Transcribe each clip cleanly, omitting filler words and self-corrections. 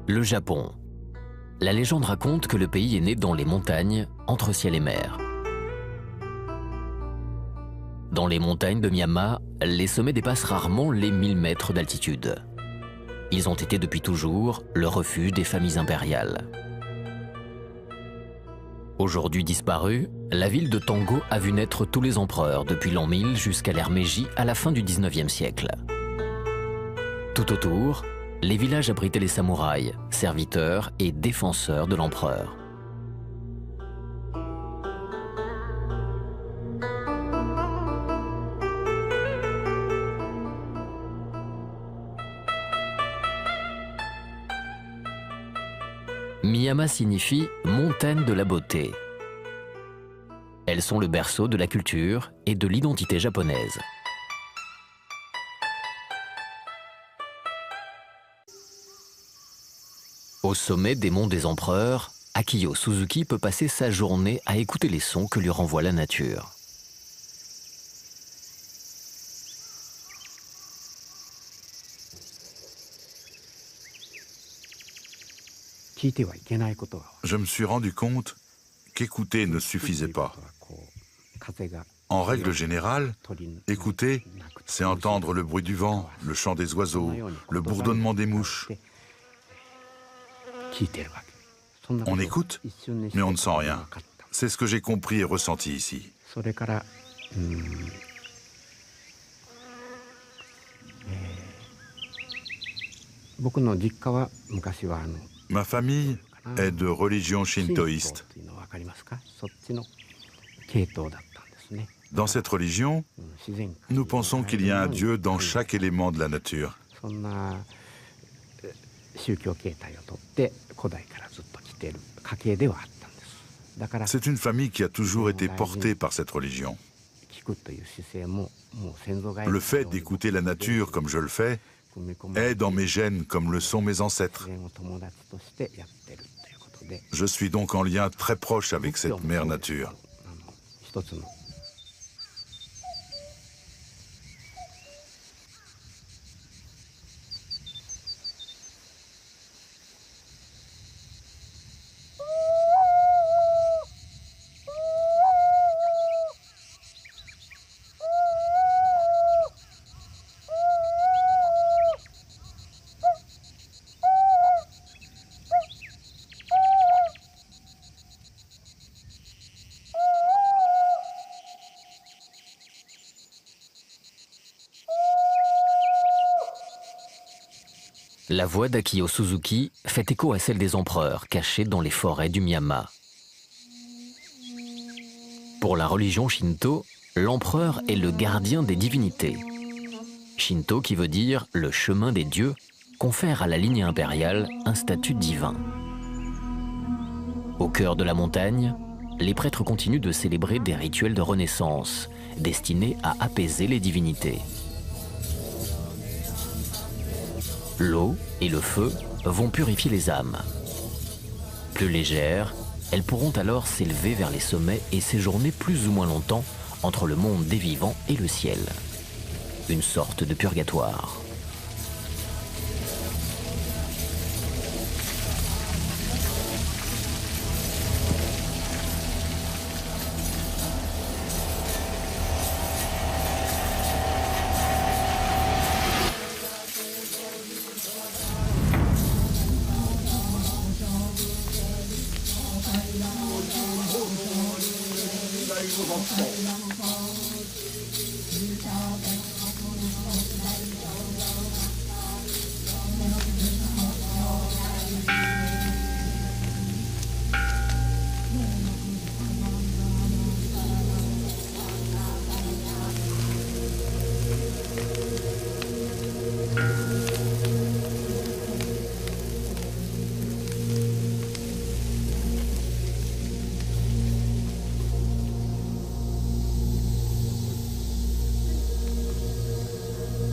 Le Japon. La légende raconte que le pays est né dans les montagnes, entre ciel et mer. Dans les montagnes de Myanmar, les sommets dépassent rarement les 1000 mètres d'altitude. Ils ont été depuis toujours le refuge des familles impériales. Aujourd'hui disparue, la ville de Tango a vu naître tous les empereurs depuis l'an 1000 jusqu'à l'ère Meiji à la fin du 19e siècle. Tout autour, les villages abritaient les samouraïs, serviteurs et défenseurs de l'empereur. Miyama signifie « montagne de la beauté ». Elles sont le berceau de la culture et de l'identité japonaise. Au sommet des monts des empereurs, Akiyo Suzuki peut passer sa journée à écouter les sons que lui renvoie la nature. Je me suis rendu compte qu'écouter ne suffisait pas. En règle générale, écouter, c'est entendre le bruit du vent, le chant des oiseaux, le bourdonnement des mouches. On écoute, mais on ne sent rien. C'est ce que j'ai compris et ressenti ici. Ma famille est de religion shintoïste. Dans cette religion, nous pensons qu'il y a un Dieu dans chaque élément de la nature. C'est une famille qui a toujours été portée par cette religion. Le fait d'écouter la nature comme je le fais est dans mes gènes comme le sont mes ancêtres. Je suis donc en lien très proche avec cette mère nature. La voix d'Akiyo Suzuki fait écho à celle des empereurs cachés dans les forêts du Myanmar. Pour la religion Shinto, l'empereur est le gardien des divinités. Shinto, qui veut dire le chemin des dieux, confère à la lignée impériale un statut divin. Au cœur de la montagne, les prêtres continuent de célébrer des rituels de renaissance, destinés à apaiser les divinités. L'eau et le feu vont purifier les âmes. Plus légères, elles pourront alors s'élever vers les sommets et séjourner plus ou moins longtemps entre le monde des vivants et le ciel. Une sorte de purgatoire.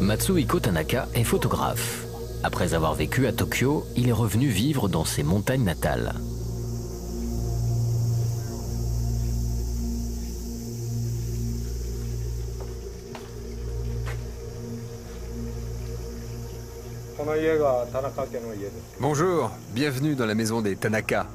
Matsuhiko Tanaka est photographe. Après avoir vécu à Tokyo, il est revenu vivre dans ses montagnes natales. Bonjour, bienvenue dans la maison des Tanaka.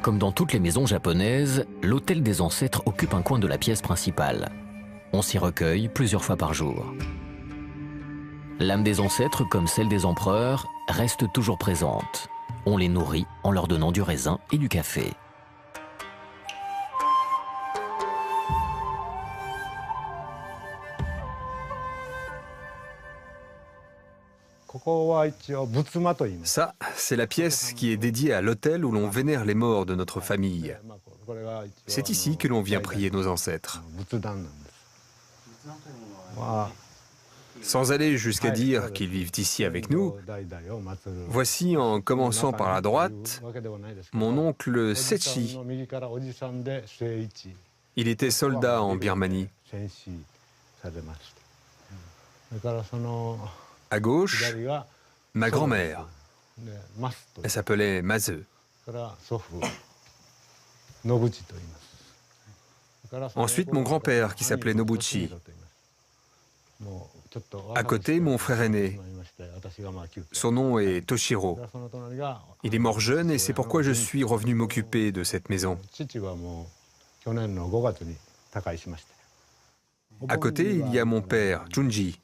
Comme dans toutes les maisons japonaises, l'hôtel des ancêtres occupe un coin de la pièce principale. On s'y recueille plusieurs fois par jour. L'âme des ancêtres, comme celle des empereurs, reste toujours présente. On les nourrit en leur donnant du raisin et du café. Ça, c'est la pièce qui est dédiée à l'autel où l'on vénère les morts de notre famille. C'est ici que l'on vient prier nos ancêtres. Sans aller jusqu'à dire qu'ils vivent ici avec nous, voici, en commençant par la droite, mon oncle Sechi. Il était soldat en Birmanie. À gauche, ma grand-mère. Elle s'appelait Maze. Ensuite, mon grand-père qui s'appelait Nobuchi. À côté, mon frère aîné. Son nom est Toshiro. Il est mort jeune et c'est pourquoi je suis revenu m'occuper de cette maison. À côté, il y a mon père, Junji.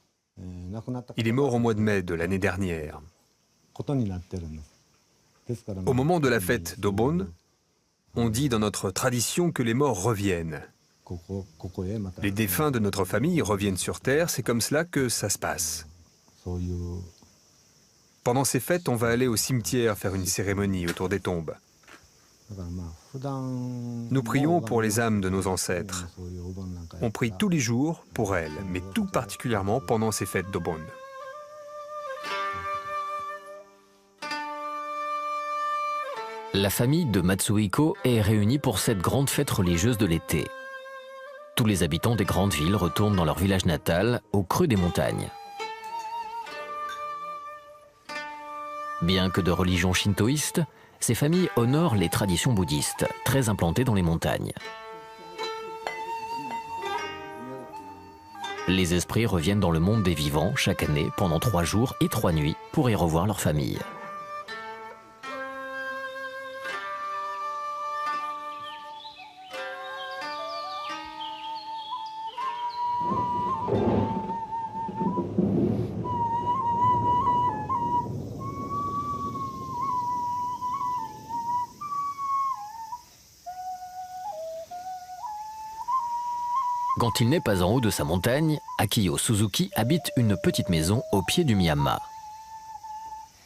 Il est mort au mois de mai de l'année dernière. Au moment de la fête d'Obon, on dit dans notre tradition que les morts reviennent. Les défunts de notre famille reviennent sur Terre, c'est comme cela que ça se passe. Pendant ces fêtes, on va aller au cimetière faire une cérémonie autour des tombes. Nous prions pour les âmes de nos ancêtres. On prie tous les jours pour elles, mais tout particulièrement pendant ces fêtes d'Obon. La famille de Matsuhiko est réunie pour cette grande fête religieuse de l'été. Tous les habitants des grandes villes retournent dans leur village natal, au creux des montagnes. Bien que de religion shintoïste, ces familles honorent les traditions bouddhistes, très implantées dans les montagnes. Les esprits reviennent dans le monde des vivants chaque année pendant 3 jours et 3 nuits pour y revoir leur famille. Quand il n'est pas en haut de sa montagne, Akiyo Suzuki habite une petite maison au pied du Miyama.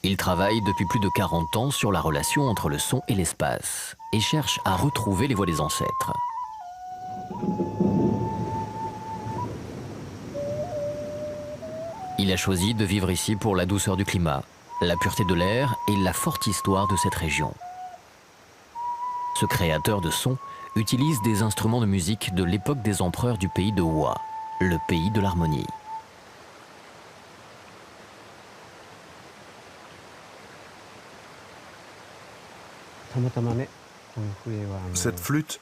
Il travaille depuis plus de 40 ans sur la relation entre le son et l'espace et cherche à retrouver les voix des ancêtres. Il a choisi de vivre ici pour la douceur du climat, la pureté de l'air et la forte histoire de cette région. Ce créateur de sons utilise des instruments de musique de l'époque des empereurs du pays de Wa, le pays de l'harmonie. Cette flûte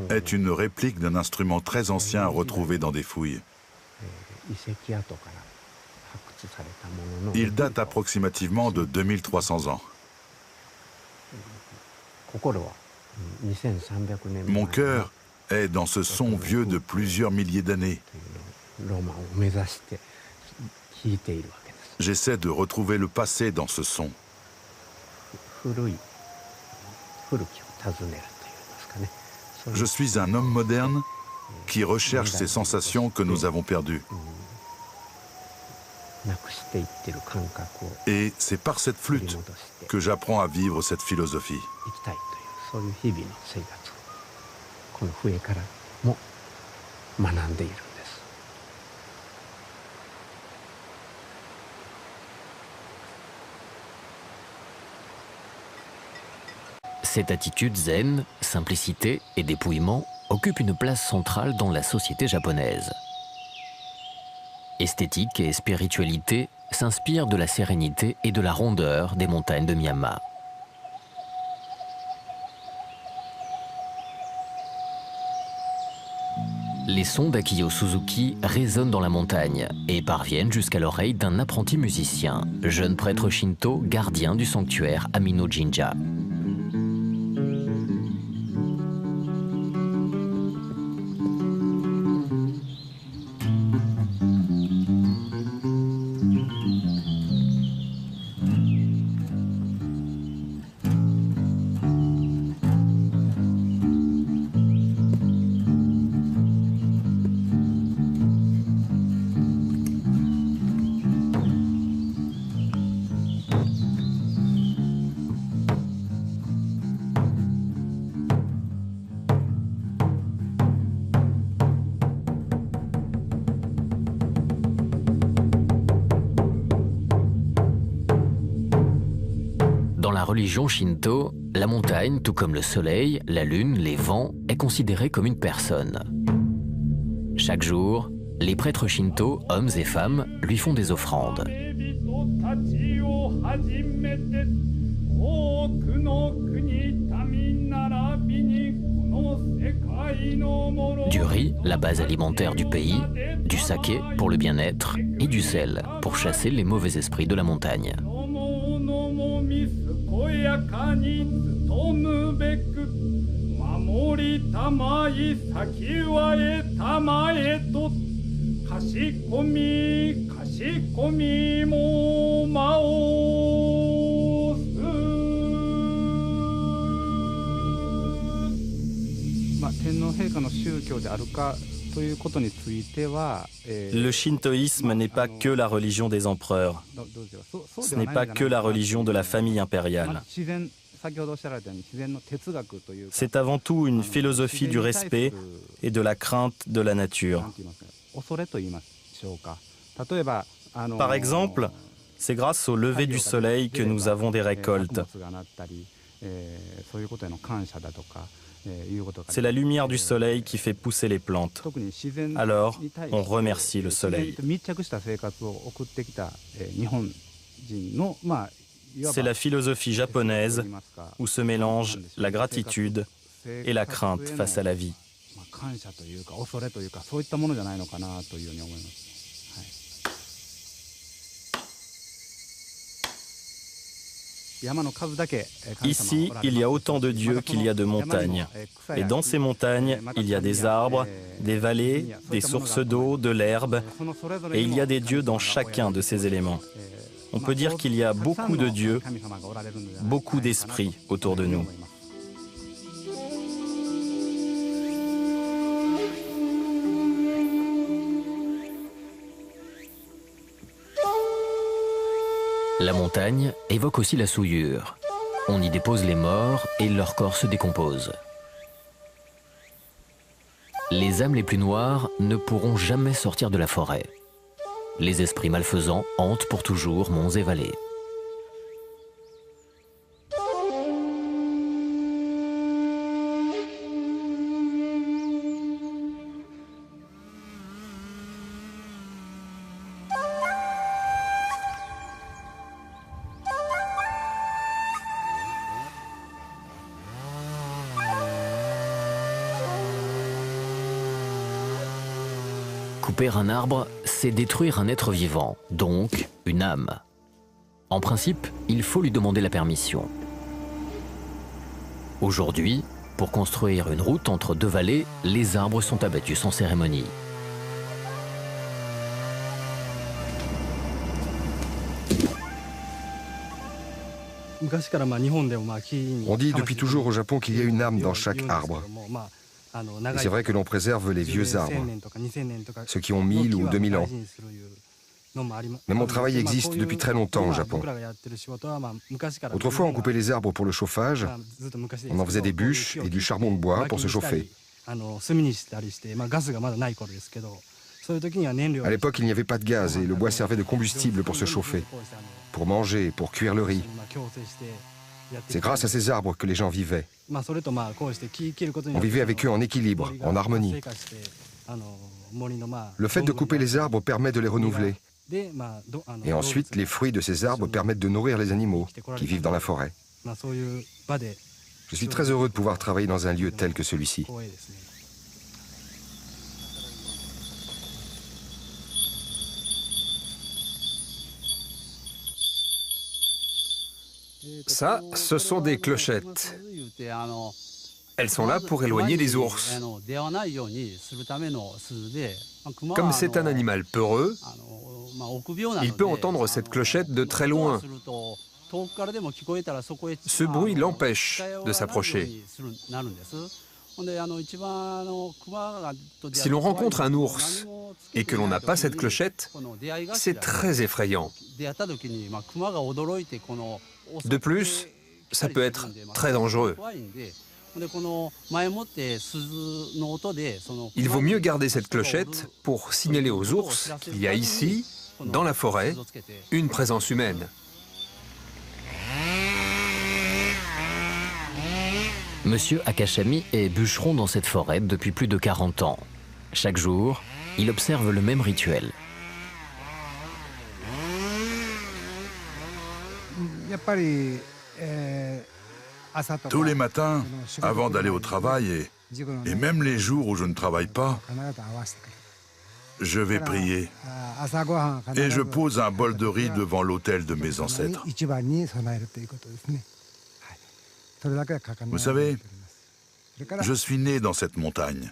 est une réplique d'un instrument très ancien retrouvé dans des fouilles. Il date approximativement de 2300 ans. Mon cœur est dans ce son vieux de plusieurs milliers d'années. J'essaie de retrouver le passé dans ce son. Je suis un homme moderne qui recherche ces sensations que nous avons perdues. Et c'est par cette flûte que j'apprends à vivre cette philosophie. Cette attitude zen, simplicité et dépouillement occupe une place centrale dans la société japonaise. Esthétique et spiritualité s'inspirent de la sérénité et de la rondeur des montagnes de Miyama. Les sons d'Akio Suzuki résonnent dans la montagne et parviennent jusqu'à l'oreille d'un apprenti musicien, jeune prêtre shinto gardien du sanctuaire Amino Jinja. Dans la religion shinto, la montagne, tout comme le soleil, la lune, les vents, est considérée comme une personne. Chaque jour, les prêtres shinto, hommes et femmes, lui font des offrandes. Du riz, la base alimentaire du pays, du saké pour le bien-être et du sel pour chasser les mauvais esprits de la montagne. Le shintoïsme n'est pas que la religion des empereurs. Ce n'est pas que la religion de la famille impériale. C'est avant tout une philosophie du respect et de la crainte de la nature. Par exemple, c'est grâce au lever du soleil que nous avons des récoltes. C'est la lumière du soleil qui fait pousser les plantes. Alors, on remercie le soleil. C'est la philosophie japonaise où se mélangent la gratitude et la crainte face à la vie. Ici, il y a autant de dieux qu'il y a de montagnes. Et dans ces montagnes, il y a des arbres, des vallées, des sources d'eau, de l'herbe. Et il y a des dieux dans chacun de ces éléments. On peut dire qu'il y a beaucoup de dieux, beaucoup d'esprits autour de nous. La montagne évoque aussi la souillure. On y dépose les morts et leur corps se décompose. Les âmes les plus noires ne pourront jamais sortir de la forêt. Les esprits malfaisants hantent pour toujours monts et vallées. Couper un arbre, c'est détruire un être vivant, donc une âme. En principe, il faut lui demander la permission. Aujourd'hui, pour construire une route entre deux vallées, les arbres sont abattus sans cérémonie. On dit depuis toujours au Japon qu'il y a une âme dans chaque arbre. Et c'est vrai que l'on préserve les vieux arbres, ceux qui ont 1000 ou 2000 ans. Mais mon travail existe depuis très longtemps au Japon. Autrefois, on coupait les arbres pour le chauffage, on en faisait des bûches et du charbon de bois pour se chauffer. À l'époque, il n'y avait pas de gaz et le bois servait de combustible pour se chauffer, pour manger, pour cuire le riz. C'est grâce à ces arbres que les gens vivaient. On vivait avec eux en équilibre, en harmonie. Le fait de couper les arbres permet de les renouveler. Et ensuite, les fruits de ces arbres permettent de nourrir les animaux qui vivent dans la forêt. Je suis très heureux de pouvoir travailler dans un lieu tel que celui-ci. Ça, ce sont des clochettes. Elles sont là pour éloigner les ours. Comme c'est un animal peureux, il peut entendre cette clochette de très loin. Ce bruit l'empêche de s'approcher. Si l'on rencontre un ours et que l'on n'a pas cette clochette, c'est très effrayant. De plus, ça peut être très dangereux. Il vaut mieux garder cette clochette pour signaler aux ours qu'il y a ici, dans la forêt, une présence humaine. Monsieur Akashami est bûcheron dans cette forêt depuis plus de 40 ans. Chaque jour, il observe le même rituel. Tous les matins, avant d'aller au travail, et même les jours où je ne travaille pas, je vais prier et je pose un bol de riz devant l'autel de mes ancêtres. Vous savez, je suis né dans cette montagne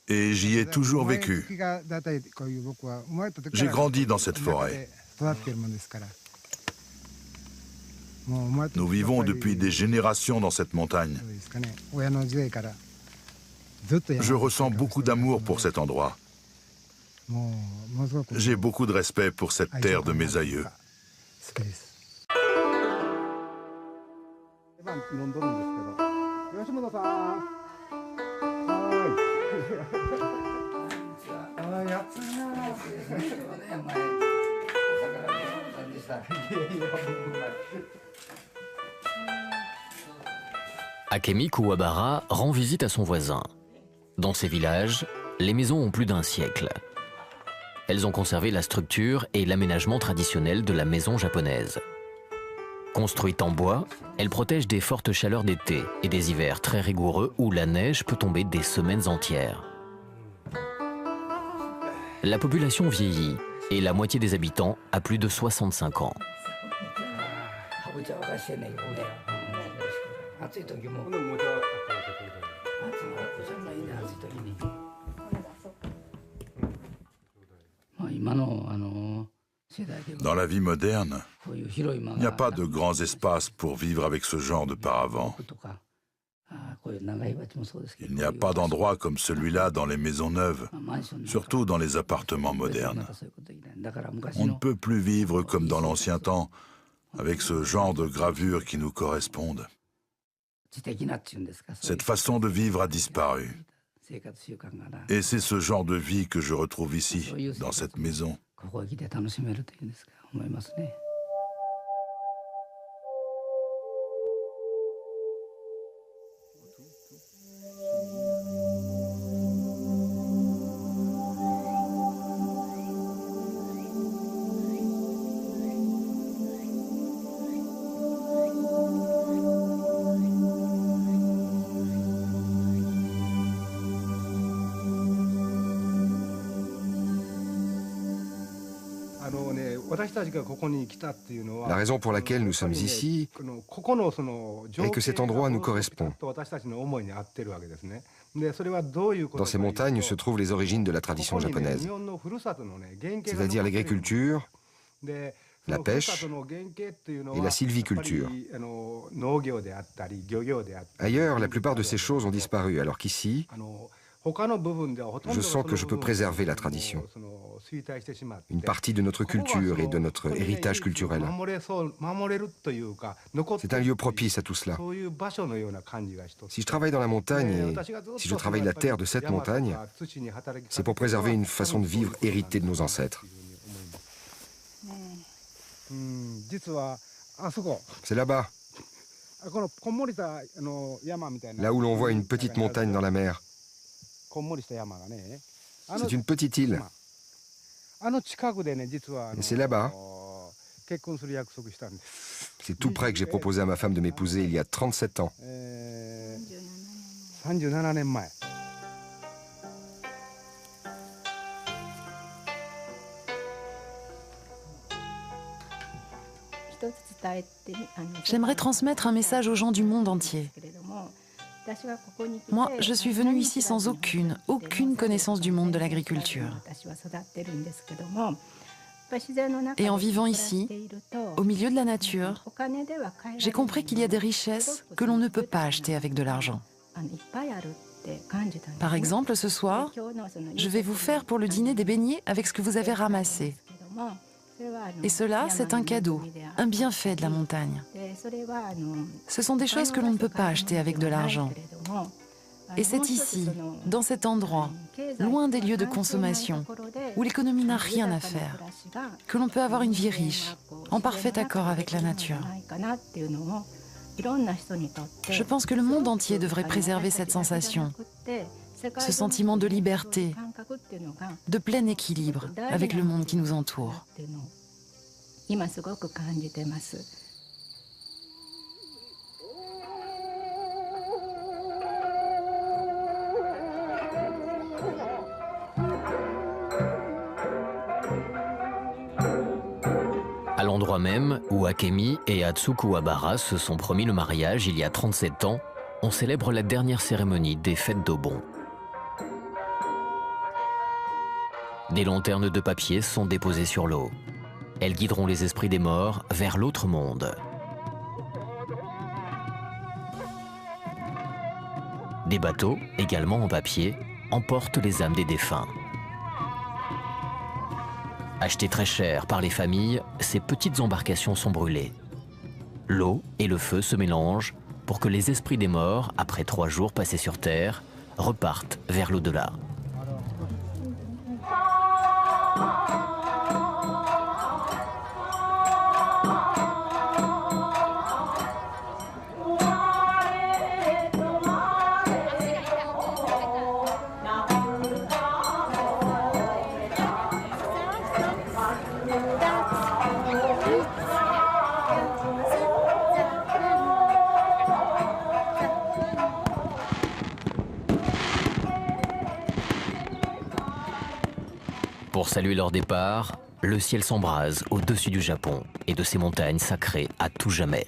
et j'y ai toujours vécu. J'ai grandi dans cette forêt. Nous vivons depuis des générations dans cette montagne. Je ressens beaucoup d'amour pour cet endroit. J'ai beaucoup de respect pour cette terre de mes aïeux. Akemi Kuwabara rend visite à son voisin. Dans ces villages, les maisons ont plus d'un siècle. Elles ont conservé la structure et l'aménagement traditionnel de la maison japonaise. Construites en bois, elles protègent des fortes chaleurs d'été et des hivers très rigoureux où la neige peut tomber des semaines entières. La population vieillit et la moitié des habitants a plus de 65 ans. Dans la vie moderne, il n'y a pas de grands espaces pour vivre avec ce genre de paravent. Il n'y a pas d'endroit comme celui-là dans les maisons neuves, surtout dans les appartements modernes. On ne peut plus vivre comme dans l'ancien temps, avec ce genre de gravures qui nous correspondent. Cette façon de vivre a disparu. Et c'est ce genre de vie que je retrouve ici, dans cette maison. La raison pour laquelle nous sommes ici est que cet endroit nous correspond. Dans ces montagnes se trouvent les origines de la tradition japonaise, c'est-à-dire l'agriculture, la pêche et la sylviculture. Ailleurs, la plupart de ces choses ont disparu, alors qu'ici, je sens que je peux préserver la tradition, une partie de notre culture et de notre héritage culturel. C'est un lieu propice à tout cela. Si je travaille dans la montagne et si je travaille la terre de cette montagne, c'est pour préserver une façon de vivre héritée de nos ancêtres. C'est là-bas, là où l'on voit une petite montagne dans la mer. C'est une petite île. Et c'est là-bas, c'est tout près que j'ai proposé à ma femme de m'épouser il y a 37 ans. J'aimerais transmettre un message aux gens du monde entier. Moi, je suis venue ici sans aucune connaissance du monde de l'agriculture. Et en vivant ici, au milieu de la nature, j'ai compris qu'il y a des richesses que l'on ne peut pas acheter avec de l'argent. Par exemple, ce soir, je vais vous faire pour le dîner des beignets avec ce que vous avez ramassé. Et cela, c'est un cadeau, un bienfait de la montagne. Ce sont des choses que l'on ne peut pas acheter avec de l'argent. Et c'est ici, dans cet endroit, loin des lieux de consommation, où l'économie n'a rien à faire, que l'on peut avoir une vie riche, en parfait accord avec la nature. Je pense que le monde entier devrait préserver cette sensation, ce sentiment de liberté, de plein équilibre avec le monde qui nous entoure. À l'endroit même où Akemi et Atsuko Abara se sont promis le mariage il y a 37 ans, on célèbre la dernière cérémonie des fêtes d'Obon. Des lanternes de papier sont déposées sur l'eau. Elles guideront les esprits des morts vers l'autre monde. Des bateaux, également en papier, emportent les âmes des défunts. Achetées très cher par les familles, ces petites embarcations sont brûlées. L'eau et le feu se mélangent pour que les esprits des morts, après 3 jours passés sur Terre, repartent vers l'au-delà. Pour saluer leur départ, le ciel s'embrase au-dessus du Japon et de ses montagnes sacrées à tout jamais.